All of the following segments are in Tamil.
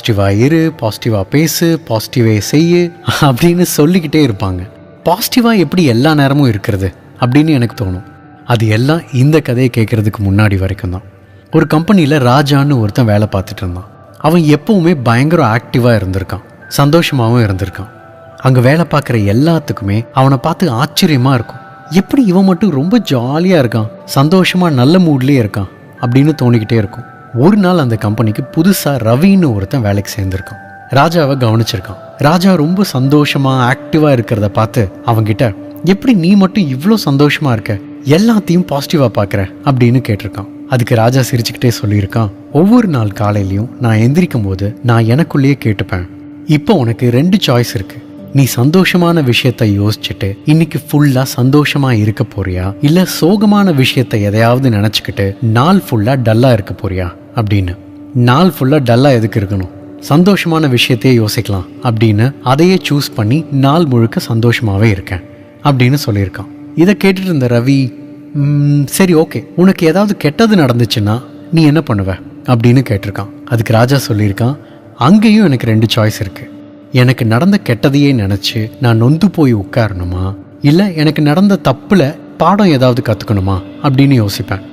பாசிட்டிவாக இரு, பாசிட்டிவாக பேசு, பாசிட்டிவே செய்யு அப்படின்னு சொல்லிக்கிட்டே இருப்பாங்க. பாசிட்டிவாக எப்படி எல்லா நேரமும் இருக்கிறது அப்படின்னு எனக்கு தோணும். அது எல்லாம் இந்த கதையை கேட்குறதுக்கு முன்னாடி வரைக்கும் தான். ஒரு கம்பெனியில் ராஜான்னு ஒருத்தன் வேலை பார்த்துட்டு இருந்தான். அவன் எப்பவுமே பயங்கர ஆக்டிவாக இருந்திருக்கான், சந்தோஷமாகவும் இருந்திருக்கான். அங்கே வேலை பார்க்குற எல்லாத்துக்குமே அவனை பார்த்து ஆச்சரியமாக இருக்கும். எப்படி இவன் மட்டும் ரொம்ப ஜாலியாக இருக்கான், சந்தோஷமாக நல்ல மூட்லேயே இருக்கான் அப்படின்னு தோணிக்கிட்டே இருக்கும். ஒரு நாள் அந்த கம்பெனிக்கு புதுசாக ரவின்னு ஒருத்தன் வேலைக்கு சேர்ந்துருக்கான். ராஜாவை கவனிச்சிருக்கான். ராஜா ரொம்ப சந்தோஷமாக ஆக்டிவாக இருக்கிறத பார்த்து அவங்கிட்ட, எப்படி நீ மட்டும் இவ்வளோ சந்தோஷமாக இருக்க, எல்லாத்தையும் பாசிட்டிவாக பார்க்குற அப்படின்னு கேட்டிருக்கான். அதுக்கு ராஜா சிரிச்சுக்கிட்டே சொல்லியிருக்கான், ஒவ்வொரு நாள் காலையிலையும் நான் எந்திரிக்கும் போது நான் எனக்குள்ளேயே கேட்டுப்பேன், இப்போ உனக்கு 2 சாய்ஸ் இருக்குது. நீ சந்தோஷமான விஷயத்த யோசிச்சுட்டு இன்னைக்கு ஃபுல்லா சந்தோஷமா இருக்க போறியா, இல்ல சோகமான விஷயத்த எதையாவது நினைச்சுக்கிட்டு நாள் ஃபுல்லா டல்லா இருக்க போறியா அப்படின்னு. நாள் ஃபுல்லா டல்லா எதுக்கு இருக்கணும், சந்தோஷமான விஷயத்தையே யோசிக்கலாம் அப்படின்னு அதையே சூஸ் பண்ணி நாள் முழுக்க சந்தோஷமாவே இருக்கேன் அப்படின்னு சொல்லியிருக்கான். இதை கேட்டுட்டு இருந்த ரவி, சரி ஓகே, உனக்கு ஏதாவது கெட்டது நடந்துச்சுன்னா நீ என்ன பண்ணுவ அப்படின்னு கேட்டிருக்கான். அதுக்கு ராஜா சொல்லியிருக்கான், அங்கேயும் எனக்கு 2 சாய்ஸ் இருக்கு. எனக்கு நடந்த கெட்டதையே நினச்சி நான் நொந்து போய் உட்காரணுமா, இல்லை எனக்கு நடந்த தப்பில் பாடம் ஏதாவது கற்றுக்கணுமா அப்படின்னு யோசிப்பேன்.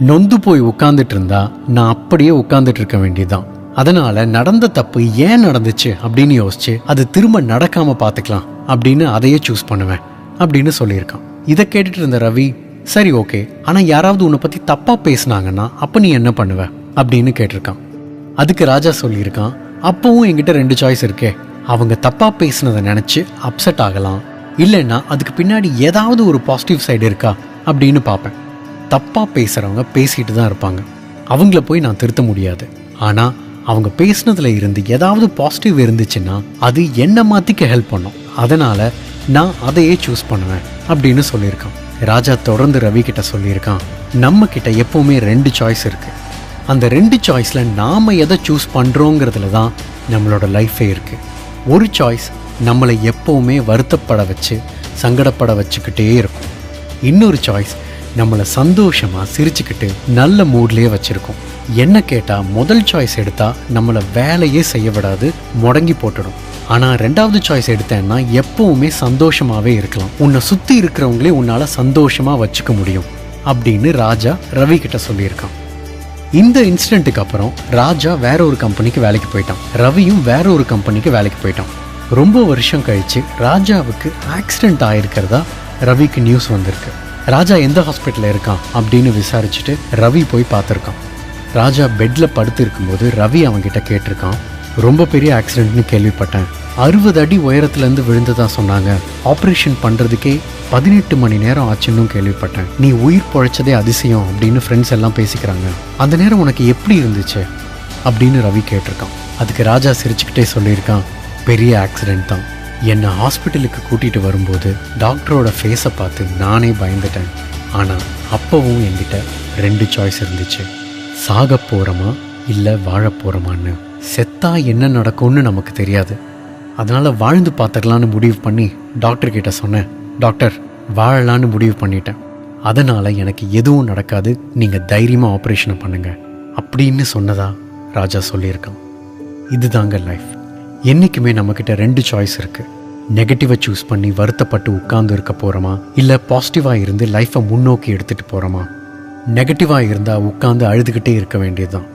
நொந்து போய் உட்காந்துட்டு இருந்தா நான் அப்படியே உட்காந்துட்டு இருக்க வேண்டியதுதான். அதனால் நடந்த தப்பு ஏன் நடந்துச்சு அப்படின்னு யோசிச்சு அது திரும்ப நடக்காமல் பார்த்துக்கலாம் அப்படின்னு அதையே சூஸ் பண்ணுவேன் அப்படின்னு சொல்லியிருக்கான். இதை கேட்டுட்டு இருந்த ரவி, சரி ஓகே, ஆனால் யாராவது உன்னை பற்றி தப்பாக பேசுனாங்கன்னா அப்போ நீ என்ன பண்ணுவ அப்படின்னு கேட்டிருக்கான். அதுக்கு ராஜா சொல்லியிருக்கான், அப்பவும் என்கிட்ட 2 சாய்ஸ் இருக்கே. அவங்க தப்பாக பேசுனதை நினச்சி அப்செட் ஆகலாம், இல்லைன்னா அதுக்கு பின்னாடி ஏதாவது ஒரு பாசிட்டிவ் சைடு இருக்கா அப்படின்னு பார்ப்பேன். தப்பாக பேசுகிறவங்க பேசிகிட்டு தான் இருப்பாங்க, அவங்கள போய் நான் திருத்த முடியாது. ஆனால் அவங்க பேசுனதுல இருந்து ஏதாவது பாசிட்டிவ் இருந்துச்சுன்னா அது என்ன மாற்றிக்க ஹெல்ப் பண்ணும். அதனால் நான் அதையே சூஸ் பண்ணுவேன் அப்படின்னு சொல்லியிருக்கான். ராஜா தொடர்ந்து ரவி கிட்ட சொல்லியிருக்கான், நம்ம கிட்ட எப்பவுமே 2 சாய்ஸ் இருக்கு. அந்த 2 சாய்ஸில் நாம் எதை சூஸ் பண்ணுறோங்கிறதுல தான் நம்மளோட லைஃபே இருக்குது. ஒரு சாய்ஸ் நம்மளை எப்போவுமே வருத்தப்பட வச்சு சங்கடப்பட வச்சுக்கிட்டே இருக்கும். இன்னொரு சாய்ஸ் நம்மளை சந்தோஷமாக சிரிச்சுக்கிட்டு நல்ல மூட்லேயே வச்சுருக்கோம். என்ன கேட்டால் முதல் சாய்ஸ் எடுத்தால் நம்மளை வேலையே செய்ய விடாது, முடங்கி போட்டுடும். ஆனால் 2வது சாய்ஸ் எடுத்தேன்னா எப்போவுமே சந்தோஷமாகவே இருக்கலாம், உன்னை சுற்றி இருக்கிறவங்களே உன்னால் சந்தோஷமாக வச்சுக்க முடியும் அப்படின்னு ராஜா ரவி கிட்ட சொல்லியிருக்கான். இந்த இன்சிடென்ட்டுக்கு அப்புறம் ராஜா வேற ஒரு கம்பெனிக்கு வேலைக்கு போயிட்டான், ரவியும் வேற ஒரு கம்பெனிக்கு வேலைக்கு போயிட்டான். ரொம்ப வருஷம் கழிச்சு ராஜாவுக்கு ஆக்சிடென்ட் ஆயிருக்கிறதா ரவிக்கு நியூஸ் வந்திருக்கு. ராஜா எந்த ஹாஸ்பிட்டலில் இருக்கான் அப்படின்னு விசாரிச்சுட்டு ரவி போய் பார்த்துருக்கான். ராஜா பெட்டில் படுத்து இருக்கும்போது ரவி அவன்கிட்ட கேட்டிருக்கான், ரொம்ப பெரிய ஆக்சிடென்ட்னு கேள்விப்பட்டேன், 60 அடி உயரத்துலேருந்து விழுந்ததா சொன்னாங்க, ஆப்ரேஷன் பண்ணுறதுக்கே 18 மணி நேரம் ஆச்சுன்னு கேள்விப்பட்டேன், நீ உயிர் பொழைச்சதே அதிசயம் அப்படின்னு ஃப்ரெண்ட்ஸ் எல்லாம் பேசிக்கிறாங்க, அந்த நேரம் உனக்கு எப்படி இருந்துச்சு அப்படின்னு ரவி கேட்டிருக்கான். அதுக்கு ராஜா சிரிச்சுக்கிட்டே சொல்லியிருக்கான், பெரிய ஆக்சிடென்ட் தான், என்னை ஹாஸ்பிட்டலுக்கு கூட்டிகிட்டு வரும்போது டாக்டரோட ஃபேஸை பார்த்து நானே பயந்துட்டேன். ஆனால் அப்போவும் என்கிட்ட 2 சாய்ஸ் இருந்துச்சு, சாக போகிறோமா இல்லை வாழ போகிறோமான்னு. செத்தா என்ன நடக்கும்னு நமக்கு தெரியாது, அதனால் வாழ்ந்து பார்த்துக்கலான்னு முடிவு பண்ணி டாக்டர்கிட்ட சொன்னேன், டாக்டர் வாழலான்னு முடிவு பண்ணிட்டேன், அதனால் எனக்கு எதுவும் நடக்காது, நீங்கள் தைரியமாக ஆப்ரேஷனை பண்ணுங்க அப்படின்னு சொன்னதா ராஜா சொல்லியிருக்கான். இதுதாங்க லைஃப். என்றைக்குமே நம்மக்கிட்ட 2 சாய்ஸ் இருக்குது. நெகட்டிவை சூஸ் பண்ணி வருத்தப்பட்டு உட்கார்ந்து இருக்க போகிறோமா, இல்லை பாசிட்டிவாக இருந்து லைஃப்பை முன்னோக்கி எடுத்துகிட்டு போகிறோமா. நெகட்டிவாக இருந்தால் உட்காந்து அழுதுகிட்டே இருக்க வேண்டியதுதான்,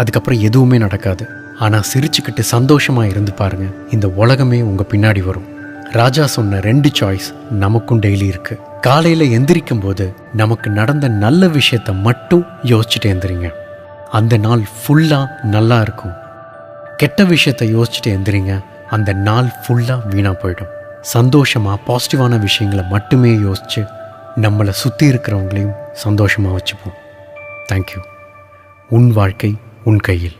அதுக்கப்புறம் எதுவுமே நடக்காது. ஆனால் சிரிச்சுக்கிட்டு சந்தோஷமாக இருந்து பாருங்கள், இந்த உலகமே உங்கள் பின்னாடி வரும். ராஜா சொன்ன 2 சாய்ஸ் நமக்கும் டெய்லி இருக்குது. காலையில் எந்திரிக்கும் போது நமக்கு நடந்த நல்ல விஷயத்தை மட்டும் யோசிச்சுட்டு எந்திரிங்க, அந்த நாள் ஃபுல்லாக நல்லா இருக்கும். கெட்ட விஷயத்தை யோசிச்சுட்டு எந்திரிங்க, அந்த நாள் ஃபுல்லாக வீணாக போயிடும். சந்தோஷமாக பாசிட்டிவான விஷயங்களை மட்டுமே யோசித்து நம்மளை சுற்றி இருக்கிறவங்களையும் சந்தோஷமாக வச்சுப்போம். தேங்க்யூ. உன் வாழ்க்கை உன் கையில்.